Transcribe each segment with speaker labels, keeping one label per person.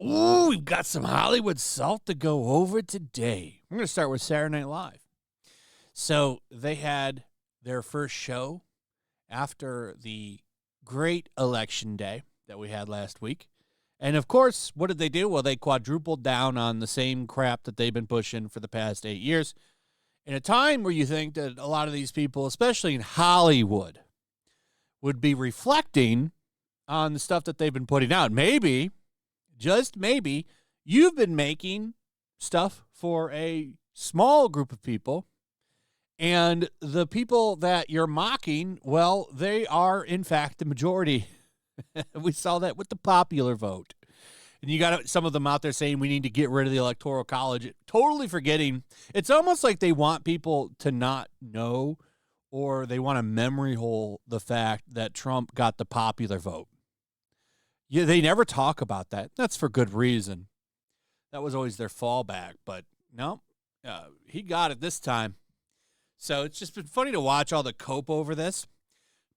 Speaker 1: Ooh, we've got some Hollywood salt to go over today. We're going to start with Saturday Night Live. So they had their first show after the great election day that we had last week. And, of course, what did they do? Well, they quadrupled down on the same crap that they've been pushing for the past 8 years. In a time where you think that a lot of these people, especially in Hollywood, would be reflecting on the stuff that they've been putting out. Maybe, just maybe, you've been making stuff for a small group of people, and the people that you're mocking, well, they are, in fact, the majority. We saw that with the popular vote. And you got some of them out there saying we need to get rid of the Electoral College, totally forgetting. It's almost like they want people to not know, or they want to memory hole the fact that Trump got the popular vote. Yeah, they never talk about that. That's for good reason. That was always their fallback. But no, he got it this time. So it's just been funny to watch all the cope over this.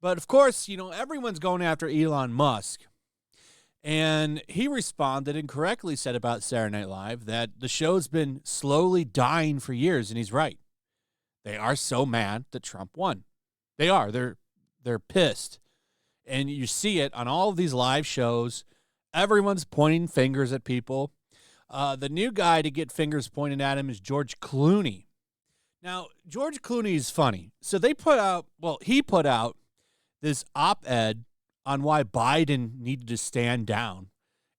Speaker 1: But, of course, you know, everyone's going after Elon Musk. And he responded and correctly said about Saturday Night Live that the show's been slowly dying for years, and he's right. They are so mad that Trump won. They are. They're pissed. And you see it on all of these live shows. Everyone's pointing fingers at people. The new guy to get fingers pointed at him is George Clooney. Now, George Clooney is funny. So he put out this op-ed on why Biden needed to stand down.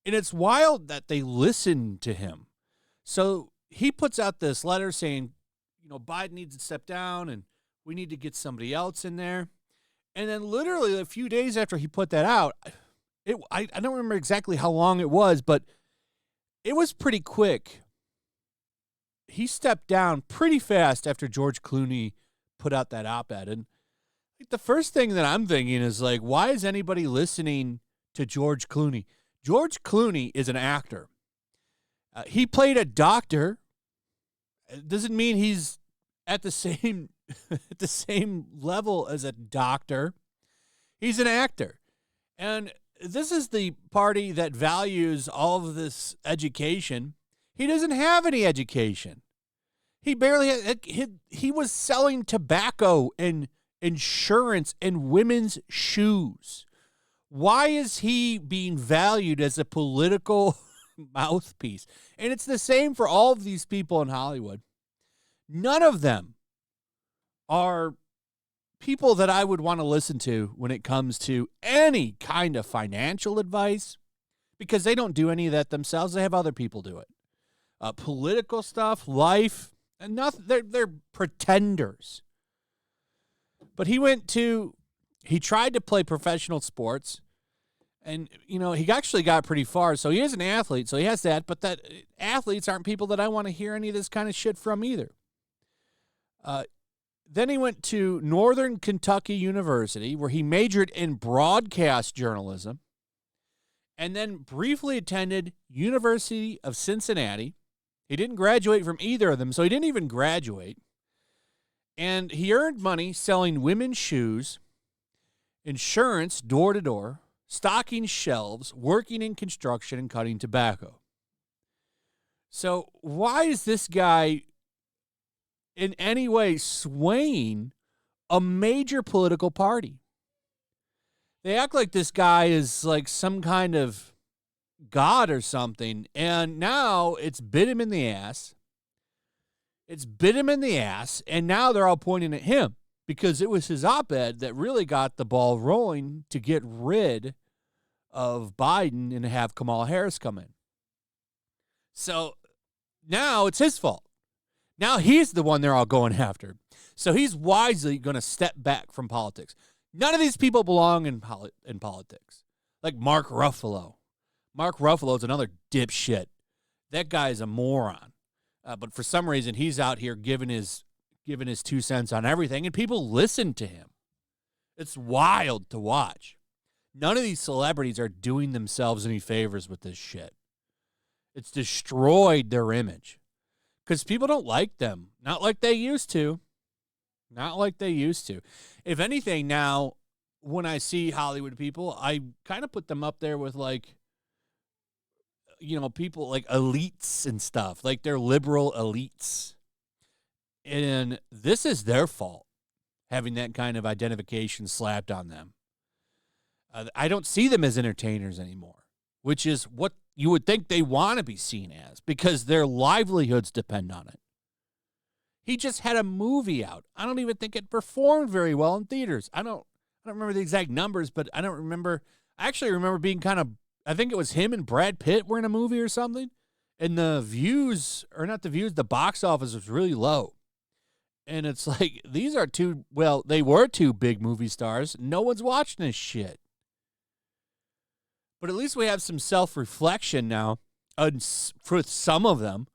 Speaker 1: And it's wild that they listened to him. So he puts out this letter saying, you know, Biden needs to step down and we need to get somebody else in there. And then literally a few days after he put that out, I don't remember exactly how long it was, but it was pretty quick. He stepped down pretty fast after George Clooney put out that op-ed. And the first thing that I'm thinking is, like, why is anybody listening to George Clooney? George Clooney is an actor. He played a doctor. It doesn't mean he's at the same at the same level as a doctor. He's an actor. And this is the party that values all of this education. He doesn't have any education. He barely had, he was selling tobacco and insurance and women's shoes. Why is he being valued as a political mouthpiece? And it's the same for all of these people in Hollywood. None of them are people that I would want to listen to when it comes to any kind of financial advice, because they don't do any of that themselves. They have other people do it. Political stuff, life, and nothing. They're pretenders. But he tried to play professional sports, and, you know, he actually got pretty far. So he is an athlete, so he has that. But that athletes aren't people that I want to hear any of this kind of shit from either. Then he went to Northern Kentucky University, where he majored in broadcast journalism, and then briefly attended University of Cincinnati. He didn't graduate from either of them, so he didn't even graduate. And he earned money selling women's shoes, insurance door-to-door, stocking shelves, working in construction, and cutting tobacco. So why is this guy in any way swaying a major political party? They act like this guy is like some kind of god or something, and now it's bit him in the ass. It's bit him in the ass, and now they're all pointing at him because it was his op-ed that really got the ball rolling to get rid of Biden and have Kamala Harris come in. So now it's his fault. Now he's the one they're all going after. So he's wisely going to step back from politics. None of these people belong in politics. Like Mark Ruffalo. Mark Ruffalo's another dipshit. That guy's a moron. But for some reason, he's out here giving his 2 cents on everything, and people listen to him. It's wild to watch. None of these celebrities are doing themselves any favors with this shit. It's destroyed their image because people don't like them, not like they used to. Not like they used to. If anything, now, when I see Hollywood people, I kind of put them up there with, like, people like elites and stuff. Like, they're liberal elites. And this is their fault, having that kind of identification slapped on them. I don't see them as entertainers anymore, which is what you would think they want to be seen as, because their livelihoods depend on it. He just had a movie out. I don't even think it performed very well in theaters. I don't remember the exact numbers, but I actually remember being kind of, I think it was him and Brad Pitt were in a movie or something, and the box office was really low. And it's like, they were two big movie stars. No one's watching this shit. But at least we have some self-reflection now for some of them.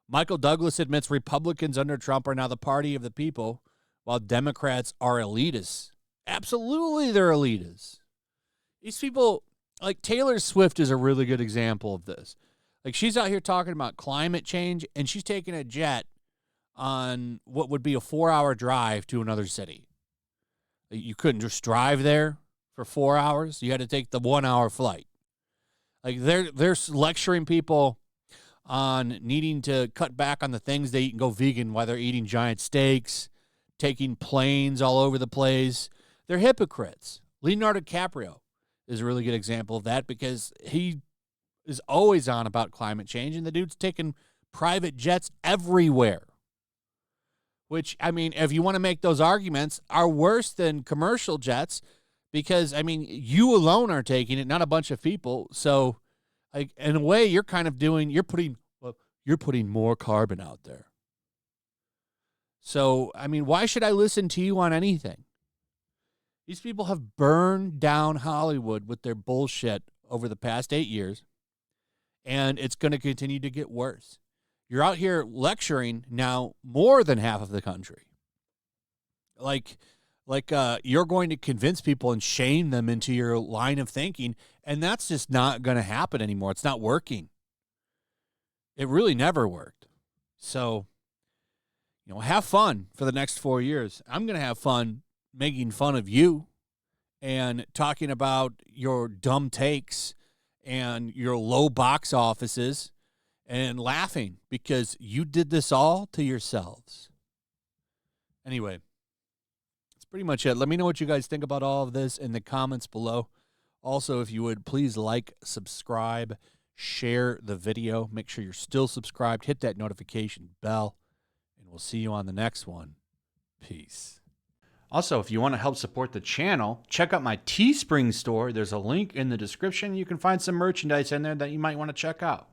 Speaker 1: Michael Douglas admits Republicans under Trump are now the party of the people, while Democrats are elitists. Absolutely, they're elitists. These people, like Taylor Swift is a really good example of this. Like, she's out here talking about climate change, and she's taking a jet on what would be a 4-hour drive to another city. You couldn't just drive there for 4 hours. You had to take the 1-hour flight. Like, they're lecturing people on needing to cut back on the things they eat and go vegan while they're eating giant steaks, taking planes all over the place. They're hypocrites. Leonardo DiCaprio is a really good example of that, because he is always on about climate change, and the dude's taking private jets everywhere. Which, I mean, if you want to make those arguments, are worse than commercial jets, because, I mean, you alone are taking it, not a bunch of people. So, like, in a way, you're putting more carbon out there. So, I mean, why should I listen to you on anything? These people have burned down Hollywood with their bullshit over the past 8 years, and it's going to continue to get worse. You're out here lecturing now more than half of the country. Like you're going to convince people and shame them into your line of thinking, and that's just not going to happen anymore. It's not working. It really never worked. So, have fun for the next 4 years. I'm going to have fun making fun of you and talking about your dumb takes and your low box offices and laughing because you did this all to yourselves. Anyway, that's pretty much it. Let me know what you guys think about all of this in the comments below. Also, if you would, please like, subscribe, share the video. Make sure you're still subscribed. Hit that notification bell, and we'll see you on the next one. Peace. Also, if you want to help support the channel, check out my Teespring store. There's a link in the description. You can find some merchandise in there that you might want to check out.